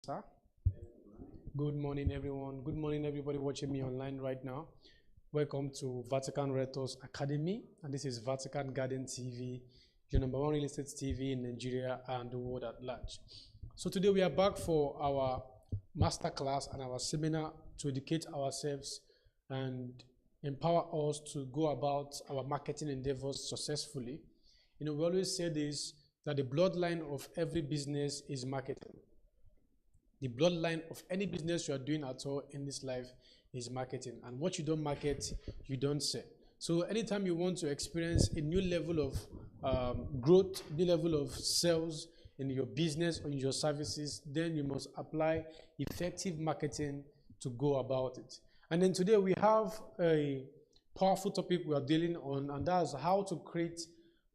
Sir? Good morning, everyone. Good morning, everybody watching me online right now. Welcome to Vatican Realtors Academy, and this is Vatican Garden TV, your number one real estate TV in Nigeria and the world at large. So today we are back for our masterclass and our seminar to educate ourselves and empower us to go about our marketing endeavors successfully. We always say this, that the bloodline of every business is marketing. The bloodline of any business you are doing at all in this life is marketing. And what you don't market, you don't sell. So anytime you want to experience a new level of growth, new level of sales in your business or in your services, then you must apply effective marketing to go about it. And then today we have a powerful topic we are dealing on, and that's how to create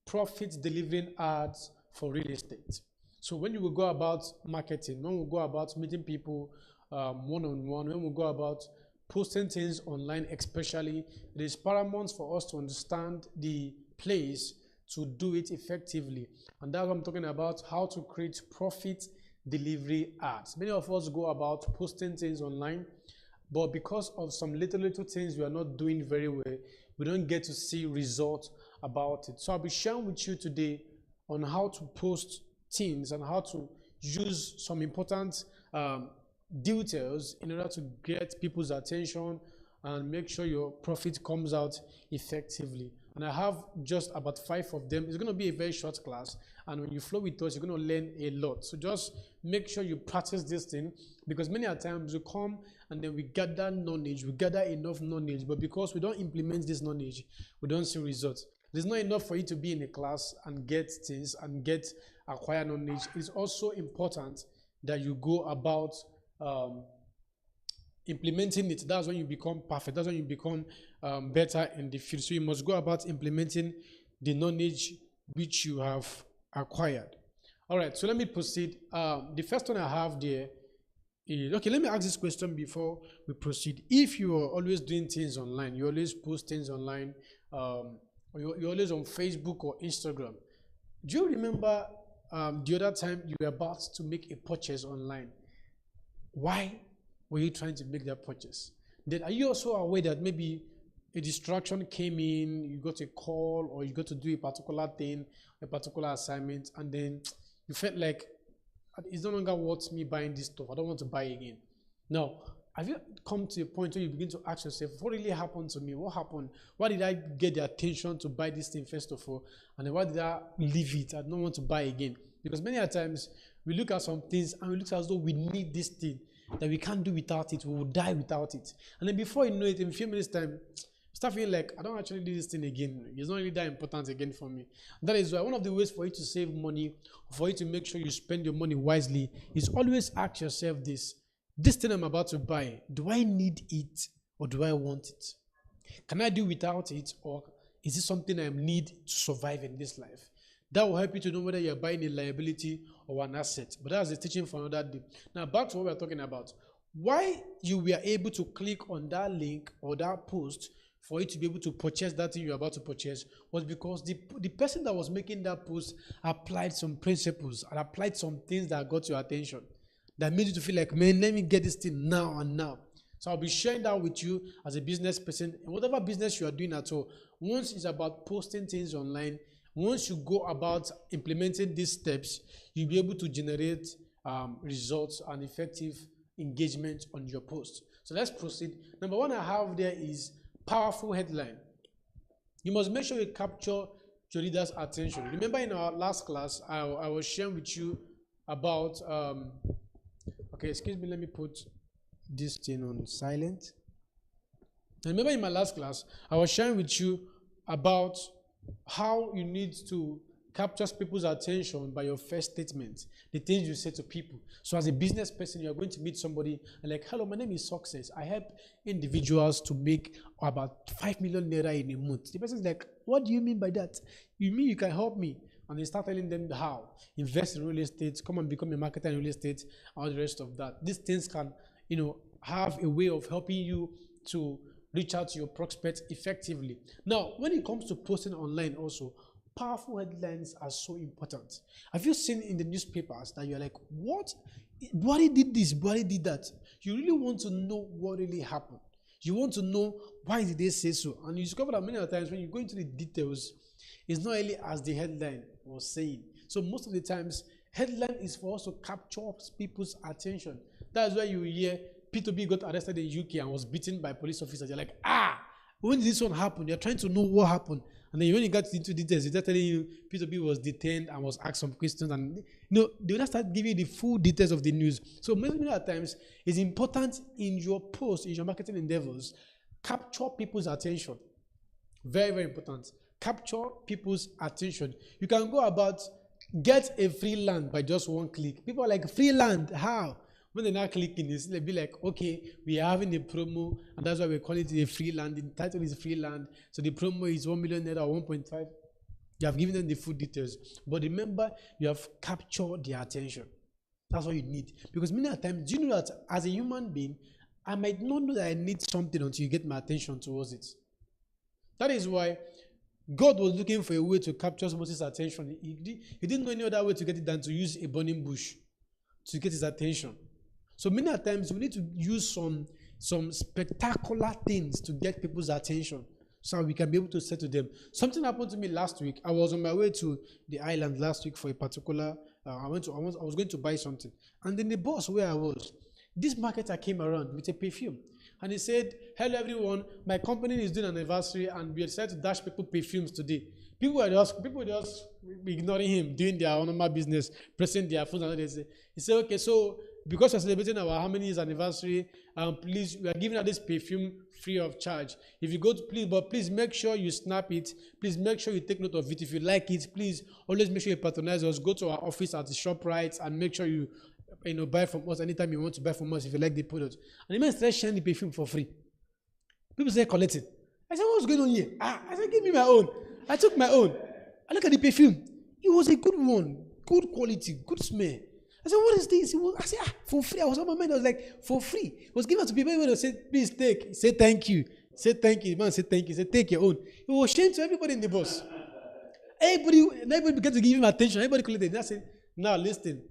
profit-delivering ads for real estate. So when you will go about marketing, when we go about meeting people one-on-one, when we go about posting things online especially, it is paramount for us to understand the place to do it effectively. And that's what I'm talking about, how to create profit delivery ads. Many of us go about posting things online, but because of some little things we are not doing very well, we don't get to see results about it. So I'll be sharing with you today on how to post things and how to use some important details in order to get people's attention and make sure your profit comes out effectively. And I have just about 5 of them. It's going to be a very short class, and when you flow with us, you're going to learn a lot. So just make sure you practice this thing, because many a times we come and then we gather knowledge, we gather enough knowledge, but because we don't implement this knowledge, we don't see results. It's not enough for you to be in a class and get things and acquire knowledge. It's also important that you go about implementing it. That's when you become perfect. That's when you become better in the field. So you must go about implementing the knowledge which you have acquired. All right, so let me proceed. The first one I have there is, okay, let me ask this question before we proceed. If you are always doing things online, you always post things online, you're always on Facebook or Instagram, do you remember the other time you were about to make a purchase online? Why were you trying to make that purchase? Then are you also aware that maybe a distraction came in, you got a call, or you got to do a particular thing, a particular assignment, and then you felt like it's no longer worth me buying this stuff, I don't want to buy again? Now, have you come to a point where you begin to ask yourself, what really happened to me? What happened? Why did I get the attention to buy this thing first of all? And then why did I leave it? I don't want to buy again. Because many a times we look at some things and we look as though we need this thing, that we can't do without it, we will die without it. And then before you know it, in a few minutes time, start feeling like, I don't actually need this thing again. It's not really that important again for me. That is why one of the ways for you to save money, for you to make sure you spend your money wisely, is always ask yourself this thing I'm about to buy, do I need it or do I want it? Can I do without it, or is it something I need to survive in this life? That will help you to know whether you're buying a liability or an asset. But that's a teaching for another day. Now back to what we're talking about. Why you were able to click on that link or that post for you to be able to purchase that thing you're about to purchase was because the person that was making that post applied some principles and applied some things that got your attention, that made you to feel like, man, let me get this thing now and now. So I'll be sharing that with you as a business person. In whatever business you are doing at all, once it's about posting things online, once you go about implementing these steps, you'll be able to generate results and effective engagement on your post. So let's proceed. Number one I have there is powerful headline. You must make sure you capture your reader's attention. Remember in our last class, I was sharing with you about okay, excuse me, let me put this thing on silent. Remember in my last class, I was sharing with you about how you need to capture people's attention by your first statement, the things you say to people. So as a business person, you are going to meet somebody and like, hello, my name is Success. I help individuals to make about 5 million naira in a month. The person is like, what do you mean by that? You mean you can help me? And they start telling them how. Invest in real estate, come and become a marketer in real estate, all the rest of that. These things can, have a way of helping you to reach out to your prospects effectively. Now, when it comes to posting online also, powerful headlines are so important. Have you seen in the newspapers that you're like, what Buhari did this, Buhari did that. You really want to know what really happened. You want to know why did they say so. And you discover that many of the times when you go into the details, it's not really as the headline was saying. So most of the times, headline is for us to capture people's attention. That's why you hear P2B got arrested in UK and was beaten by police officers. You're like, when did this one happen? You're trying to know what happened. And then when you got into details, they're telling you P2B was detained and was asked some questions. And they will start giving you the full details of the news. So many times, it's important in your post, in your marketing endeavors, capture people's attention. Very, very important. Capture people's attention. You can go about get a free land by just one click. People are like, free land, how? When they're not clicking this, they'll be like, okay, we are having a promo, and that's why we call it a free land. The title is free land. So the promo is 1 million naira or 1.5. You have given them the full details. But remember, you have captured their attention. That's what you need. Because many times, do you know that as a human being, I might not know that I need something until you get my attention towards it. That is why God was looking for a way to capture Moses' attention. He didn't know any other way to get it than to use a burning bush to get his attention. So many times we need to use some spectacular things to get people's attention so we can be able to say to them. Something happened to me last week. I was on my way to the island last week for a particular, I was going to buy something. And then the bus where I was, this marketer came around with a perfume. And he said, hello everyone, my company is doing an anniversary and we decided to dash people perfumes today. People were just ignoring him, doing their normal business, pressing their phones. And he said, okay, so because we're celebrating our how many years anniversary, please, we are giving out this perfume free of charge. If you go to please make sure you snap it. Please make sure you take note of it. If you like it, please always make sure you patronize us. Go to our office at the ShopRite and make sure you buy from us anytime you want to buy from us if you like the product. And the man started sharing the perfume for free. People say collect it. I said, what's going on here? I said, give me my own. I took my own. I look at the perfume. It was a good one, good quality, good smell. I said, what is this? I said, for free. I was on my mind. I was like, for free. It was given to people. Everybody said, please take. Say thank you. Say thank you. The man said thank you. Say take your own. It was shamed to everybody in the bus. Everybody began to give him attention. Everybody collected. I said, now listen.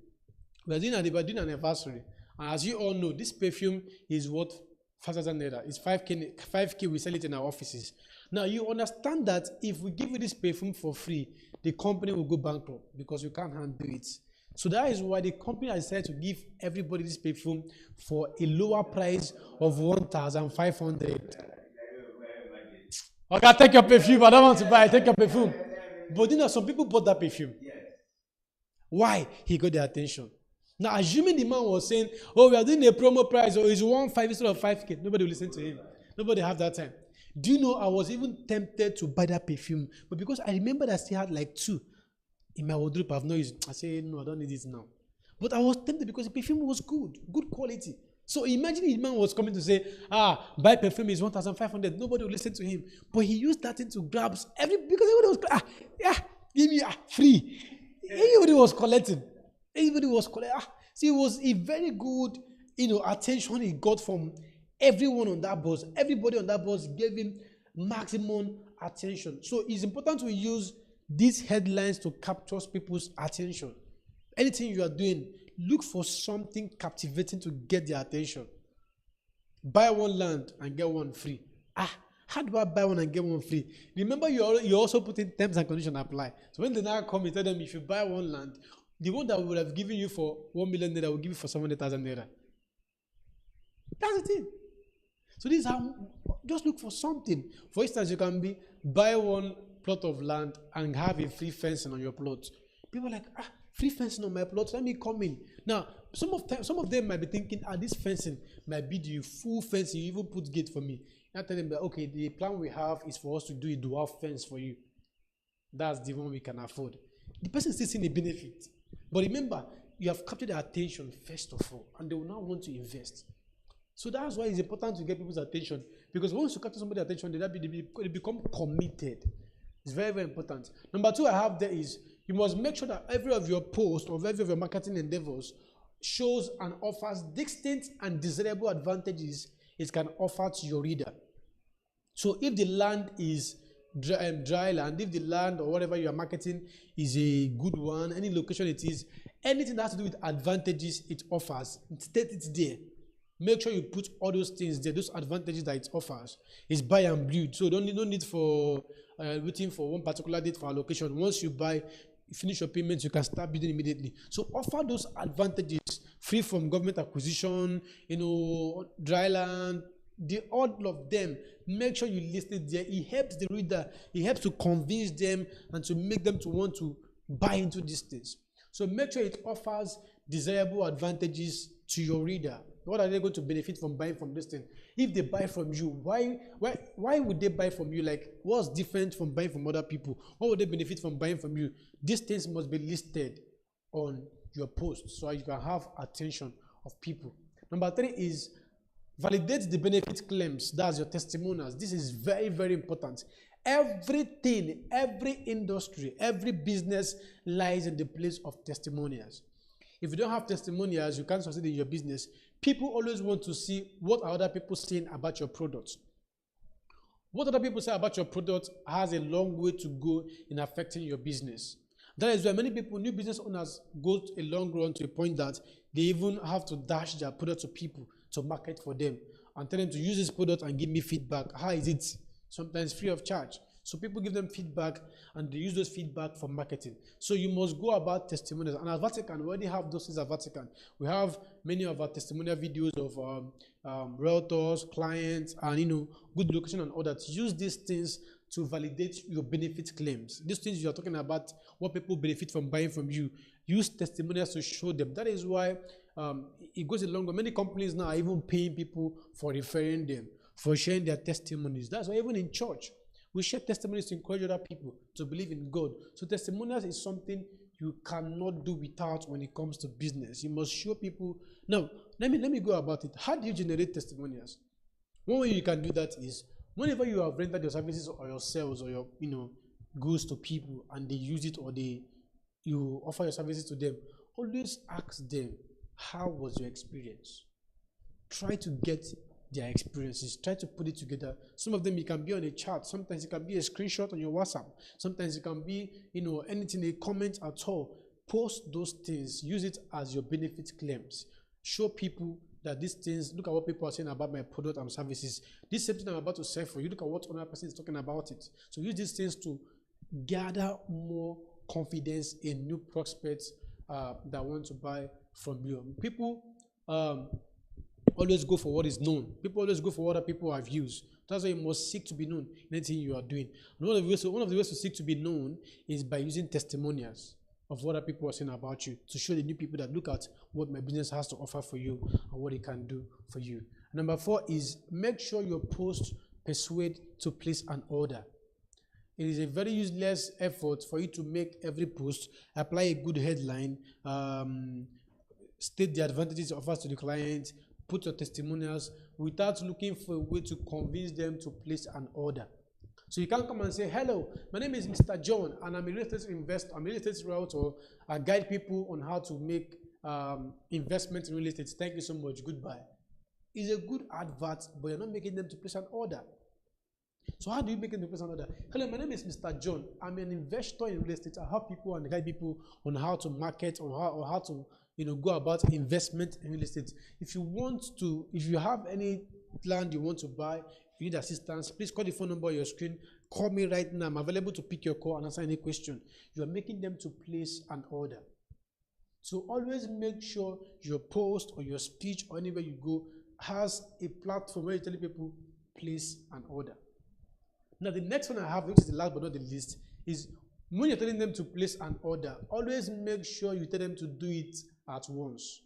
We're doing an anniversary. And as you all know, this perfume is worth 5,000 naira. It's 5K. We sell it in our offices. Now you understand that if we give you this perfume for free, the company will go bankrupt because you can't handle it. So that is why the company has decided to give everybody this perfume for a lower price of 1,500. Okay, take your perfume. I don't want to buy it. Take your perfume. But you know, some people bought that perfume. Why? He got their attention. Now, assuming the man was saying, oh, we are doing a promo price, or it's 1.5 instead of 5K, nobody will listen to him. Nobody have that time. Do you know, I was even tempted to buy that perfume, but because I remember that I still had like 2 in my wardrobe, I've not used. I said, no, I don't need this now. But I was tempted because the perfume was good quality. So imagine the man was coming to say, buy perfume is 1,500. Nobody will listen to him. But he used that thing to grab because everybody was, give me free. Everybody was collecting. See, it was a very good, attention he got from everyone on that bus. Everybody on that bus gave him maximum attention. So it's important to use these headlines to capture people's attention. Anything you are doing, look for something captivating to get their attention. Buy one land and get one free. How do I buy one and get one free? Remember, you also put in terms and conditions apply. So when they now come, you tell them if you buy one land, the one that would have given you for 1 million naira will give you for 700,000 naira. That's the thing. So this is how, just look for something. For instance, you can buy one plot of land and have a free fencing on your plot. People are like, free fencing on my plot, let me come in. Now, some of them might be thinking, this fencing might be the full fencing, you even put gate for me. I tell them that, okay, the plan we have is for us to do a dual fence for you. That's the one we can afford. The person is still seeing the benefit. But remember, you have captured their attention first of all, and they will now want to invest. So that's why it's important to get people's attention, because once you capture somebody's attention, they become committed. It's very, very important. Number 2 I have there is, you must make sure that every of your posts or every of your marketing endeavors shows and offers distinct and desirable advantages it can offer to your reader. So if the land is dry land, if the land or whatever you are marketing is a good one, any location it is, anything that has to do with advantages it offers, state it there. Make sure you put all those things there, those advantages that it offers. It's buy and build. So don't no need for waiting for one particular date for allocation. Once you buy, you finish your payments, you can start building immediately. So offer those advantages, free from government acquisition, dry land, all of them. Make sure you list it there. It helps the reader. It helps to convince them and to make them to want to buy into these things. So make sure it offers desirable advantages to your reader. What are they going to benefit from buying from this thing? If they buy from you, why would they buy from you? Like, what's different from buying from other people? What would they benefit from buying from you? These things must be listed on your post so you can have attention of people. Number 3 is validate the benefit claims. That's your testimonials. This is very, very important. Everything, every industry, every business lies in the place of testimonials. If you don't have testimonials, you can't succeed in your business. People always want to see what are other people saying about your product. What other people say about your product has a long way to go in affecting your business. That is why many people, new business owners, go a long run to a point that they even have to dash their product to people to market for them and tell them to use this product and give me feedback. How is it? Sometimes free of charge. So people give them feedback and they use those feedback for marketing. So you must go about testimonials. And at Vatican, we already have those things at Vatican. We have many of our testimonial videos of realtors, clients, and good location and all that. Use these things to validate your benefit claims. These things you are talking about, what people benefit from buying from you. Use testimonials to show them. That is why it goes a long way. Many companies now are even paying people for referring them, for sharing their testimonies. That's why even in church, we share testimonies to encourage other people to believe in God. So testimonials is something you cannot do without when it comes to business. You must show people. Now, let me go about it. How do you generate testimonials? One way you can do that is whenever you have rendered your services or your sales or your goods to people and they use it or you offer your services to them, always ask them, how was your experience? Try to get their experiences. Try to put it together. Some of them it can be on a chart. Sometimes it can be a screenshot on your WhatsApp. Sometimes it can be, anything, a comment at all. Post those things. Use it as your benefit claims. Show people that these things, look at what people are saying about my product and services. This same thing I'm about to sell for you. Look at what another person is talking about it. So use these things to gather more confidence in new prospects that want to buy from you. People always go for what is known. People always go for what other people have used. That's why you must seek to be known in anything you are doing. And one of the ways to seek to be known is by using testimonials of what other people are saying about you to show the new people that look at what my business has to offer for you and what it can do for you. Number 4 is make sure your post persuade to place an order. It is a very useless effort for you to make every post, apply a good headline, state the advantages it offers to the client, put your testimonials without looking for a way to convince them to place an order. So you can't come and say, hello, my name is Mr. John and I'm a real estate investor, I'm a real estate realtor. I guide people on how to make investments in real estate. Thank you so much. Goodbye. It's a good advert, but you're not making them to place an order. So how do you make them to place an order? Hello, my name is Mr. John. I'm an investor in real estate. I help people and guide people on how to market or how to go about investment in real estate. If you have any land you want to buy, you need assistance, please call the phone number on your screen. Call me right now. I'm available to pick your call and answer any question. You are making them to place an order. So always make sure your post or your speech or anywhere you go has a platform where you tell people place an order. Now the next one I have, which is the last but not the least, is when you're telling them to place an order, always make sure you tell them to do it at once.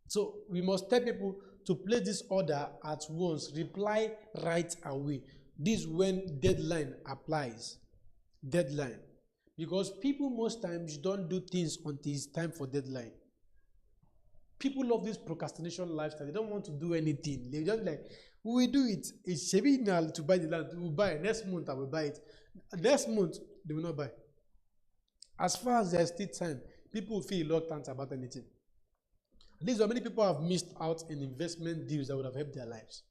So we must tell people to place this order at once. Reply right away. This is when deadline applies. Deadline. Because people most times don't do things until it's time for deadline. People love this procrastination lifestyle. They don't want to do anything. They just like, we will do it. It's now to buy the land. We will buy it. Next month I will buy it. Next month they will not buy. As far as there's still time, people feel reluctant about anything. This is why many people have missed out in investment deals that would have helped their lives.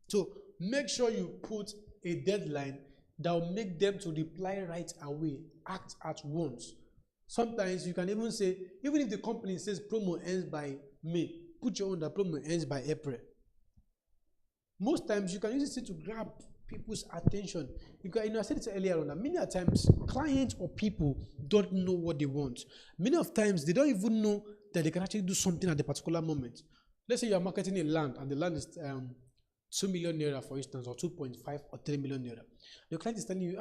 So make sure you put a deadline that will make them to reply right away, act at once. Sometimes you can even say, even if the company says promo ends by May, put your own that promo ends by April. Most times you can use it to grab people's attention. I said it earlier on that many times clients or people don't know what they want. Many of times they don't even know that they can actually do something at the particular moment. Let's say you are marketing a land and the land is 2 million naira, for instance, or 2.5 or 3 million naira. The client is telling you,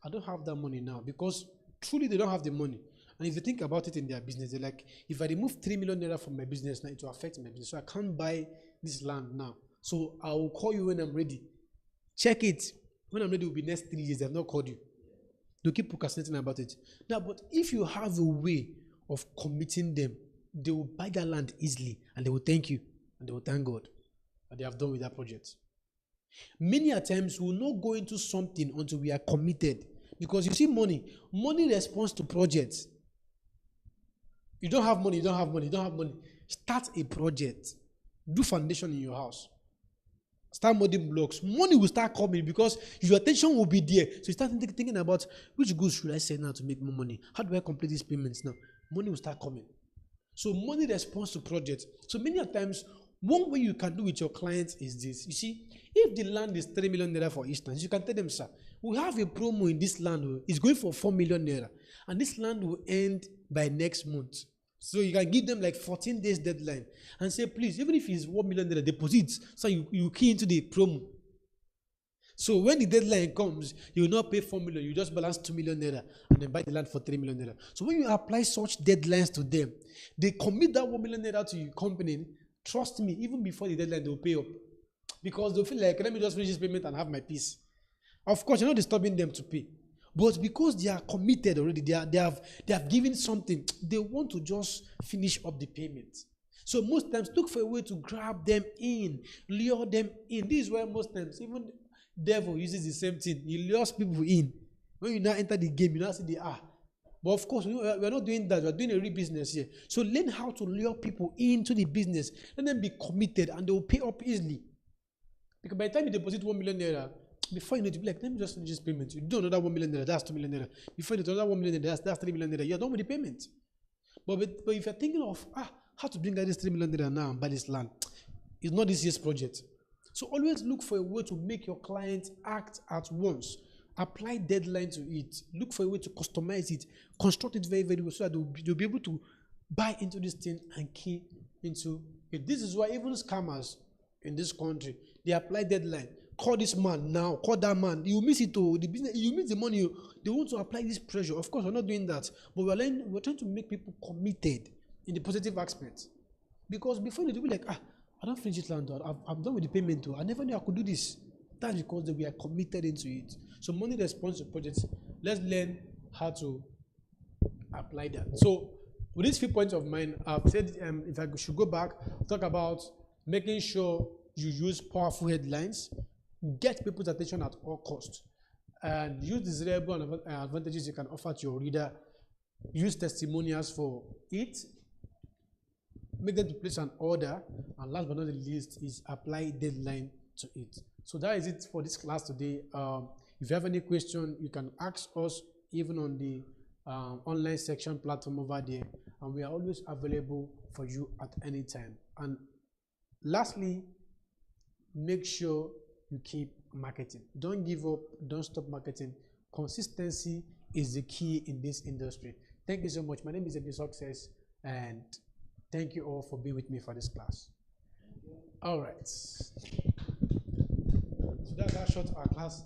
I don't have that money now, because truly they don't have the money. And if you think about it in their business, they're like, if I remove 3 million naira from my business now, it will affect my business. So I can't buy this land now. So I will call you when I'm ready. Check it. When I'm ready, it will be next 3 years. They have not called you. They'll keep procrastinating about it. Now, but if you have a way of committing them, they will buy that land easily and they will thank you and they will thank God that they have done with that project. Many a times we will not go into something until we are committed. Because you see, money responds to projects. You don't have money, you don't have money, you don't have money. Start a project. Do foundation in your house. Start molding blocks. Money will start coming because your attention will be there. So you start thinking about which goods should I sell now to make more money? How do I complete these payments now? Money will start coming. So money responds to projects. So many times, one way you can do with your clients is this. You see, if the land is 3 million naira, for instance, you can tell them, sir, we have a promo in this land. It's going for 4 million naira. And this land will end by next month. So you can give them like 14 days deadline and say, please, even if it's 1 million naira deposits, so you key into the promo. So when the deadline comes, you will not pay 4 million, you just balance 2 million naira and then buy the land for 3 million naira. So when you apply such deadlines to them, they commit that 1 million naira to your company. Trust me, even before the deadline, they will pay up. Because they'll feel like, let me just finish this payment and have my peace. Of course, you're not disturbing them to pay. But because they are committed already, they have given something, they want to just finish up the payment. So most times, look for a way to grab them in, lure them in. This is why most times, even devil uses the same thing. He lures people in. When you now enter the game, you now see But of course, we're not doing that. We're doing a real business here. So learn how to lure people into the business. Let them be committed and they will pay up easily. Because by the time you deposit 1 million naira, before you know to be like, let me just finish this payment. You do another 1 million naira, that's 2 million naira. Before you do another 1 million naira, that's 3 million naira. You're done with the payment. But if you're thinking of how to bring out this 3 million naira now and buy this land, it's not this year's project. So always look for a way to make your client act at once. Apply deadline to it. Look for a way to customize it. Construct it very, very well so that they'll be able to buy into this thing and key into it. This is why even scammers in this country, they apply deadline. Call this man now, call that man. You miss it to the business, you miss the money. They want to apply this pressure. Of course, we're not doing that. But we're trying to make people committed in the positive aspect. Because before they'll be like, I don't finish it land. I'm done with the payment too. I never knew I could do this. That's because we are committed into it. So money response to projects. Let's learn how to apply that. So with these few points of mine, I've said if I should go back, talk about making sure you use powerful headlines, get people's attention at all costs, and use desirable advantages you can offer to your reader. Use testimonials for it. Make them to place an order, and last but not the least is apply deadline to it. So that is it for this class today. If you have any question, you can ask us even on the online section platform over there, and we are always available for you at any time. And lastly, make sure you keep marketing. Don't give up, don't stop marketing. Consistency is the key in this industry. Thank you so much. My name is Ebi Success, and thank you all for being with me for this class. All right. So that's how short our class